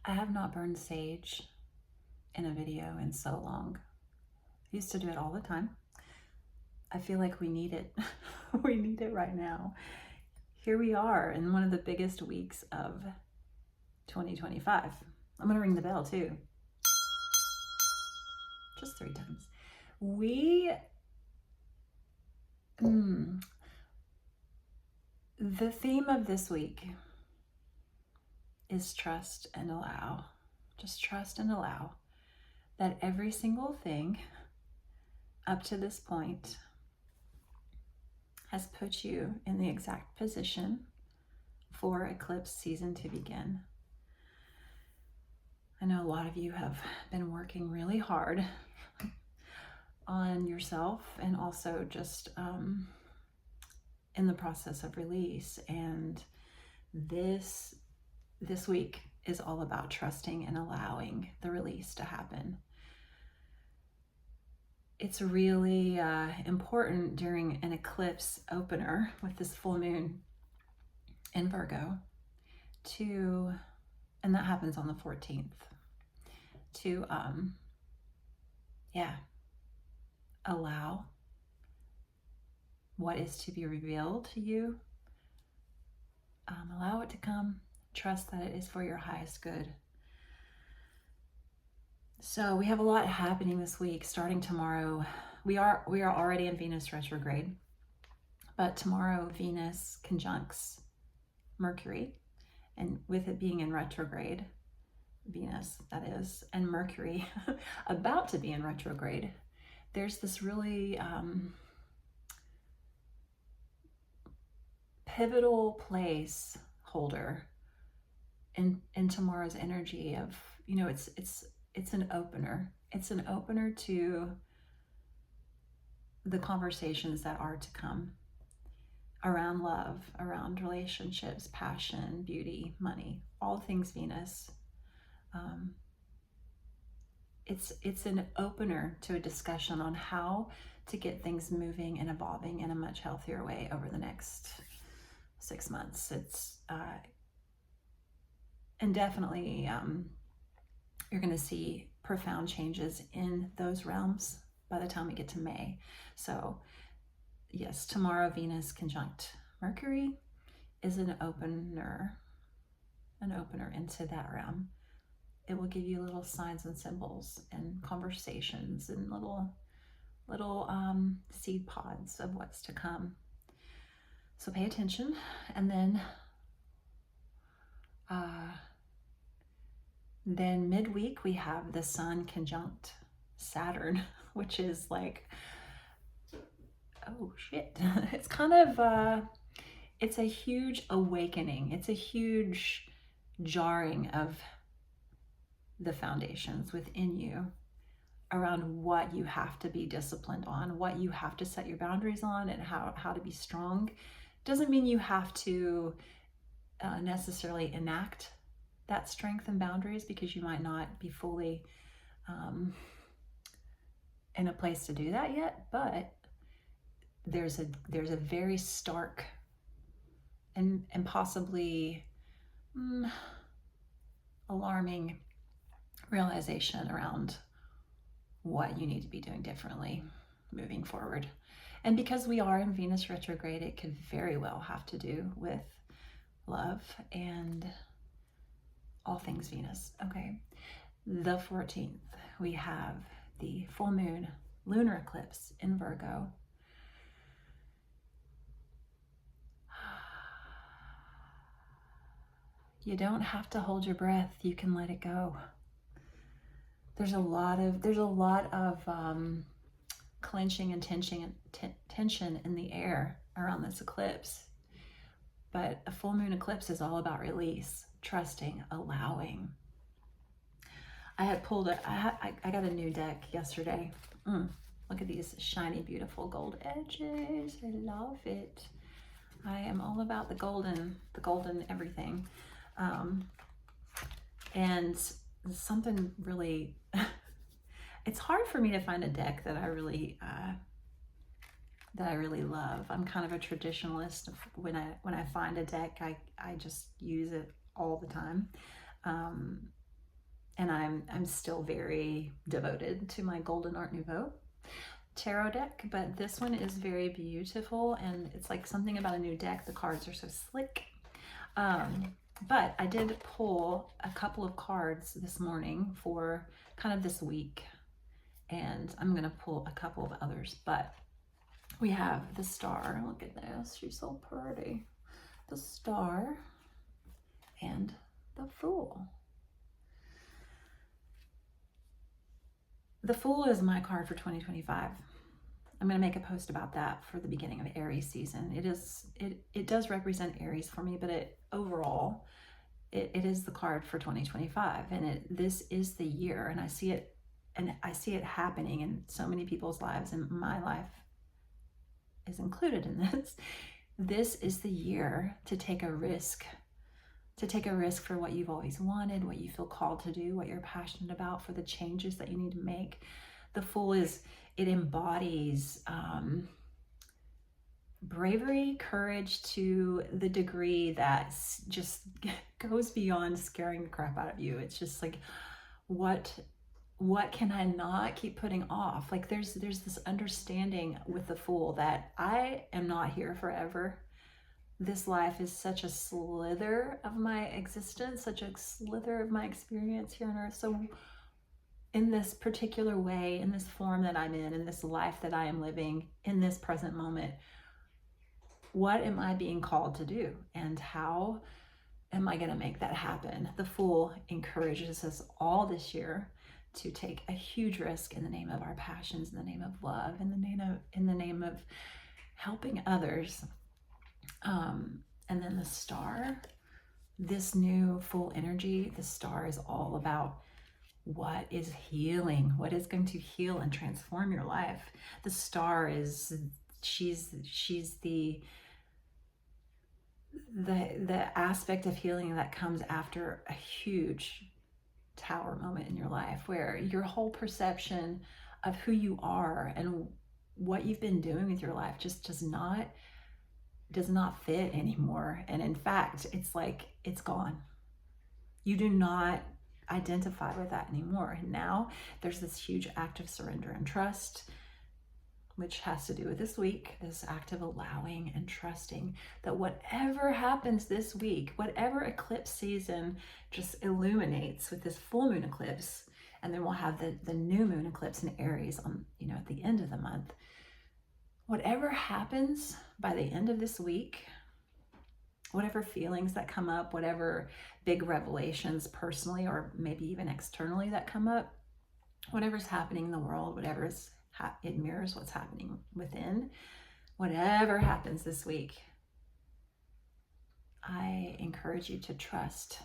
I have not burned sage in a video in so long. I used to do it all the time. I feel like we need it. We need it right now. Here we are in one of the biggest weeks of 2025. I'm gonna ring the bell too. Just 3 times. The theme of this week is trust and allow. Just trust and allow that every single thing up to this point has put you in the exact position for eclipse season to begin. I know a lot of you have been working really hard on yourself and also just in the process of release. And this week is all about trusting and allowing the release to happen. It's really important during an eclipse opener with this full moon in Virgo and that happens on the 14th, to allow what is to be revealed to you. Allow it to come. Trust that it is for your highest good. So we have a lot happening this week. Starting tomorrow, we are already in Venus retrograde, but tomorrow Venus conjuncts Mercury, and with it being in retrograde, Venus that is, and Mercury about to be in retrograde, there's this really pivotal place holder in tomorrow's energy of, it's an opener. It's an opener to the conversations that are to come around love, around relationships, passion, beauty, money, all things Venus. It's an opener to a discussion on how to get things moving and evolving in a much healthier way over the next 6 months. And definitely you're going to see profound changes in those realms by the time we get to May. So yes, tomorrow Venus conjunct Mercury is an opener into that realm. It will give you little signs and symbols and conversations and little seed pods of what's to come. So pay attention. And then midweek we have the Sun conjunct Saturn, which is like, oh shit. It's kind of it's a huge awakening. It's a huge jarring of the foundations within you around what you have to be disciplined on, what you have to set your boundaries on, and how to be strong. Doesn't mean you have to necessarily enact that strength and boundaries, because you might not be fully in a place to do that yet, but there's a very stark and possibly alarming realization around what you need to be doing differently moving forward. And because we are in Venus retrograde, it could very well have to do with love and all things Venus. Okay, the 14th, we have the full moon lunar eclipse in Virgo. You don't have to hold your breath. You can let it go. There's a lot of clenching and tension in the air around this eclipse. But a full moon eclipse is all about release, trusting, allowing. I got a new deck yesterday. Look at these shiny, beautiful gold edges. I love it. I am all about the golden everything. And something really, it's hard for me to find a deck that I really love. I'm kind of a traditionalist. When I find a deck, I just use it all the time. and I'm still very devoted to my Golden Art Nouveau tarot deck, but this one is very beautiful, and it's like something about a new deck. The cards are so slick. But I did pull a couple of cards this morning for kind of this week, and I'm going to pull a couple of others, but we have the Star. Look at this. She's so pretty. The Star and the Fool. The Fool is my card for 2025. I'm going to make a post about that for the beginning of Aries season. It does represent Aries for me, but overall it is the card for 2025, and this is the year, and I see it happening in so many people's lives, and my life is included in this. This is the year to take a risk. To take a risk for what you've always wanted, what you feel called to do, what you're passionate about, for the changes that you need to make. The Fool it embodies bravery, courage to the degree that just goes beyond scaring the crap out of you. It's just like, what can I not keep putting off? Like there's this understanding with the Fool that I am not here forever. This life is such a slither of my existence, such a slither of my experience here on earth. So in this particular way, in this form that I'm in this life that I am living, in this present moment, what am I being called to do? And how am I going to make that happen? The Fool encourages us all this year to take a huge risk in the name of our passions, in the name of love, in the name of helping others. And then the Star, this new full energy, the Star is all about what is healing, what is going to heal and transform your life. The Star she's the aspect of healing that comes after a huge tower moment in your life, where your whole perception of who you are and what you've been doing with your life just does not fit anymore. And in fact, it's like it's gone. You do not identify with that anymore. And now there's this huge act of surrender and trust, which has to do with this week, this act of allowing and trusting that whatever happens this week, whatever eclipse season just illuminates with this full moon eclipse, and then we'll have the new moon eclipse in Aries on, at the end of the month. Whatever happens by the end of this week, whatever feelings that come up, whatever big revelations personally or maybe even externally that come up, whatever's happening in the world, it mirrors what's happening within. Whatever happens this week, I encourage you to trust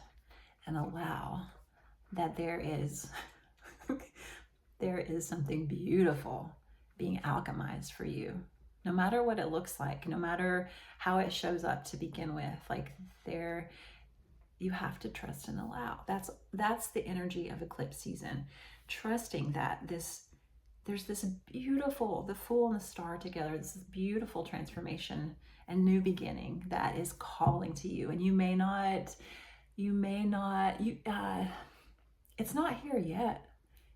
and allow that there is something beautiful being alchemized for you. No matter what it looks like, no matter how it shows up to begin with, you have to trust and allow. That's the energy of eclipse season. Trusting that there's this beautiful, the Fool and the Star together, this beautiful transformation and new beginning that is calling to you. And it's not here yet.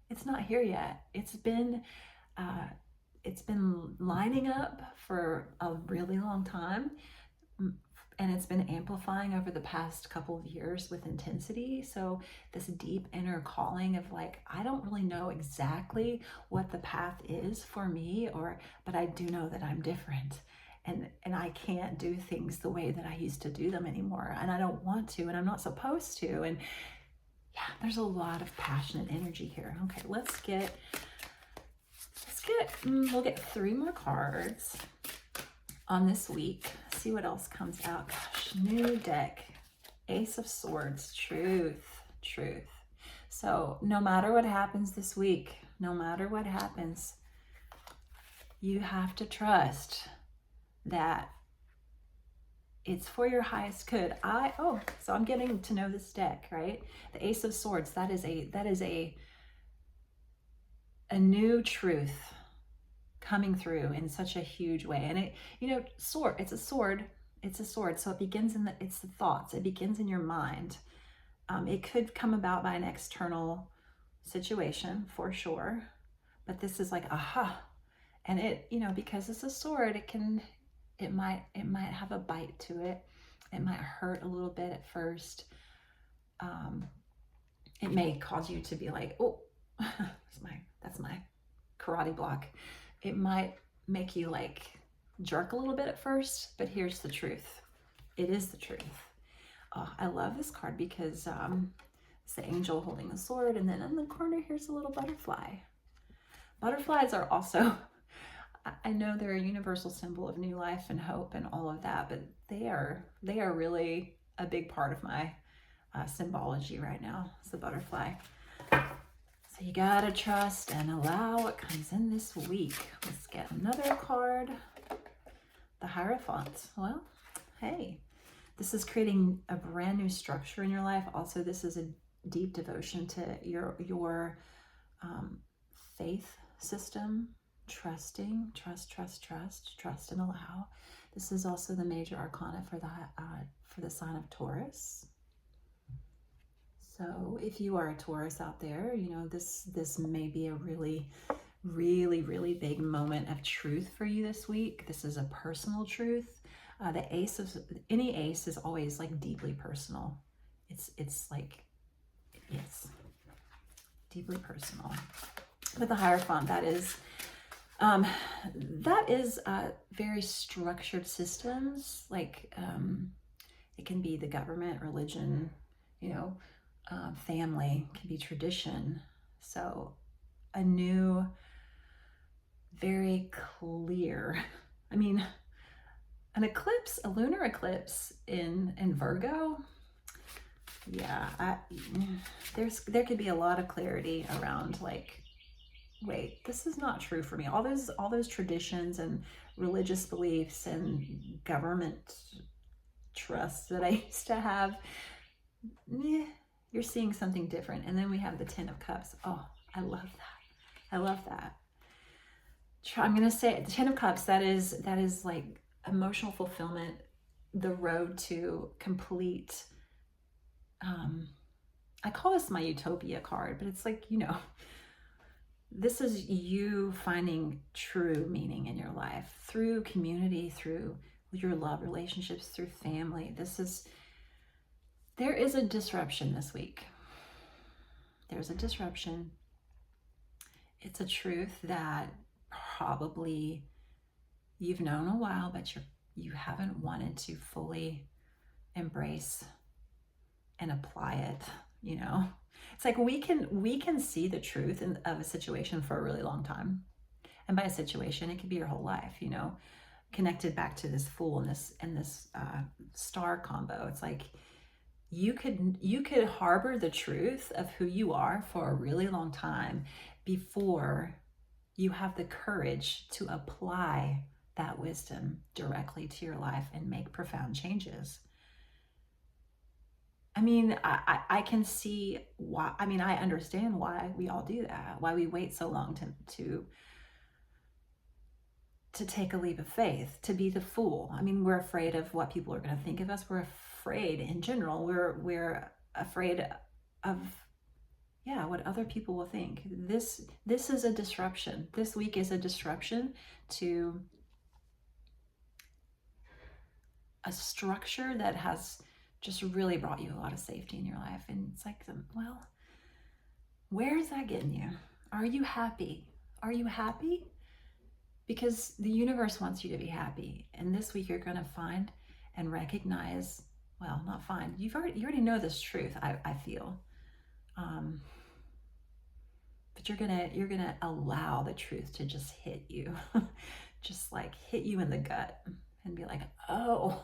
It's not here yet. It's been lining up for a really long time, and it's been amplifying over the past couple of years with intensity. So this deep inner calling of I don't really know exactly what the path is for me, but I do know that I'm different, and I can't do things the way that I used to do them anymore, and I don't want to, and I'm not supposed to. And yeah, there's a lot of passionate energy here. Okay, we'll get 3 more cards on this week. See what else comes out. Gosh, new deck. Ace of Swords. Truth. So no matter what happens this week, no matter what happens, you have to trust that it's for your highest good. So I'm getting to know this deck, right? The Ace of Swords, that is a new truth coming through in such a huge way. And it's a sword. So it begins it's the thoughts. It begins in your mind. It could come about by an external situation for sure, but this is like, aha. And it, you know, because it's a sword, it might have a bite to it. It might hurt a little bit at first. It may cause you to be like, oh, that's my karate block. It might make you like jerk a little bit at first, but here's the truth. It is the truth. Oh, I love this card because it's the angel holding the sword, and then in the corner here's a little butterfly. Butterflies are also, I know they're a universal symbol of new life and hope and all of that, but they are really a big part of my symbology right now. It's the butterfly. So you gotta trust and allow what comes in this week. Let's get another card. The Hierophant. Well, hey, this is creating a brand new structure in your life. Also, this is a deep devotion to your faith system, trust and allow. This is also the major arcana for the sign of Taurus. So if you are a Taurus out there, you know, this may be a really big moment of truth for you this week. This is a personal truth. Any ace is always like deeply personal. It's like, yes, deeply personal. But the Hierophant, that is very structured systems. Like it can be the government, religion, you know, family, can be tradition. So a new, very clear, I mean, an eclipse, a lunar eclipse in Virgo, yeah, there could be a lot of clarity around like, wait, this is not true for me. All those traditions and religious beliefs and government trusts that I used to have, you're seeing something different. And then we have the Ten of Cups. Oh, I love that. I love that. I'm going to say the Ten of Cups, that is like emotional fulfillment, the road to complete, I call this my utopia card, but it's like, you know, this is you finding true meaning in your life through community, through your love relationships, through family. There is a disruption this week. There's a disruption. It's a truth that probably you've known a while, but you haven't wanted to fully embrace and apply it, you know. It's like we can see the truth of a situation for a really long time. And by a situation, it could be your whole life, you know, connected back to this Fool and this star combo. It's like you could harbor the truth of who you are for a really long time before you have the courage to apply that wisdom directly to your life and make profound changes. I mean, I can see why. I mean, I understand why we all do that, why we wait so long to take a leap of faith, to be the fool. I mean, we're afraid of what people are going to think of us. We're afraid in general. We're afraid of, yeah, what other people will think. This is a disruption. This week is a disruption to a structure that has just really brought you a lot of safety in your life. And it's like, well, where is that getting you? Are you happy? Are you happy? Because the universe wants you to be happy. And this week you're going to find and recognize, well, not find, you already know this truth, I feel. But you're gonna allow the truth to just hit you, just like hit you in the gut and be like, oh,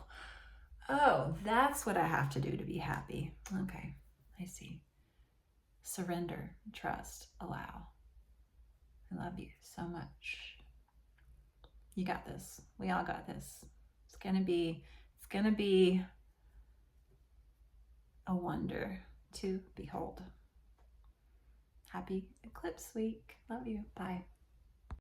that's what I have to do to be happy. Okay, I see. Surrender, trust, allow. I love you so much. You got this. We all got this. It's gonna be a wonder to behold. Happy eclipse week. Love you. Bye.